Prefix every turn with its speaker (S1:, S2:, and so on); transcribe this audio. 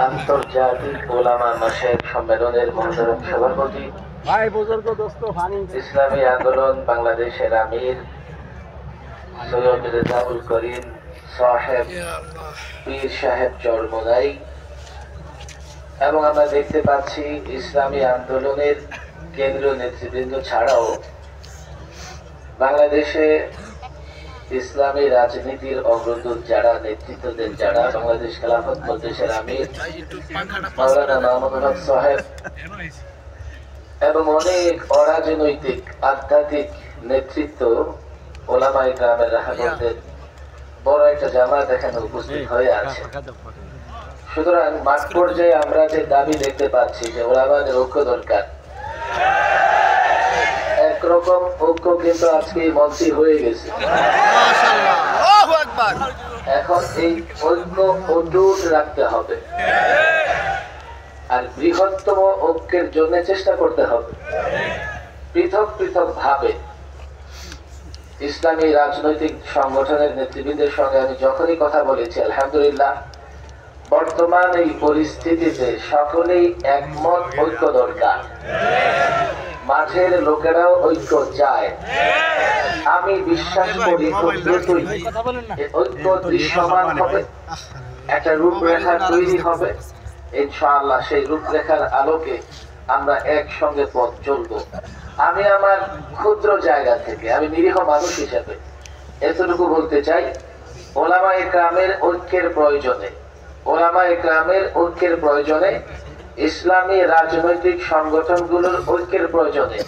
S1: আন্তর্জাতিক ওলামা মাসের সম্মেলনের মহতরম সভাপতি ইসলামী আন্দোলন বাংলাদেশের আমির সৈয়দ রেজাউল করিম সাহেব পীর সাহেব চরমোনাই, এবং আমরা দেখতে পাচ্ছি ইসলামী আন্দোলনের কেন্দ্রীয় নেতৃবৃন্দ ছাড়াও বাংলাদেশে ইসলামী রাজনীতির অগ্রদূত যারা, নেতৃত্ব দেন যারা, বাংলাদেশ খেলাফত মজলিসের আমির মাওলানা মাহমুদ হক সাহেব এবং অনেক অরাজনৈতিক আধ্যাত্মিক নেতৃত্ব ওলামায়ে কেরামের রাহাবরদের বড় একটা জামাত এখানে উপস্থিত হয়ে আছে। সুতরাং মাঠ পর্যায়ে আমরা যে দাবি দেখতে পাচ্ছি যে ওলামাদের ঐক্য দরকার, একরকম ঐক্য কিন্তু আজকে মন্ত্রী হয়ে গেছে। এখন এই ঐক্য অটুট রাখতে হবে আর বৃহত্তম ঐক্যের জন্য চেষ্টা করতে হবে। পৃথক পৃথক ভাবে ইসলামী রাজনৈতিক সংগঠনের নেতৃবৃন্দের সঙ্গে আমি যখনই কথা বলেছি, আলহামদুলিল্লাহ বর্তমান এই পরিস্থিতিতে সকলেই একমত, ঐক্য দরকার। মাঠের লোকেরাও ঐক্য চায়। আমি বিশ্বাস করি ঐক্য দৃশ্যমান হবে, একটা রূপরেখা তৈরি হবে। ইনশাআল্লাহ সেই রূপরেখার আলোকে আমরা একসঙ্গে পথ চলবো। আমি আমার ক্ষুদ্র জায়গা থেকে, আমি নিরীহ মানুষ হিসেবে এতটুকু বলতে চাই, ওলামায়ে কেরামের ঐক্যের প্রয়োজনে, ওলামায়ে কেরামের ঐক্যের প্রয়োজনে, ইসলামী রাজনৈতিক সংগঠনগুলোর ঐক্যের প্রয়োজনে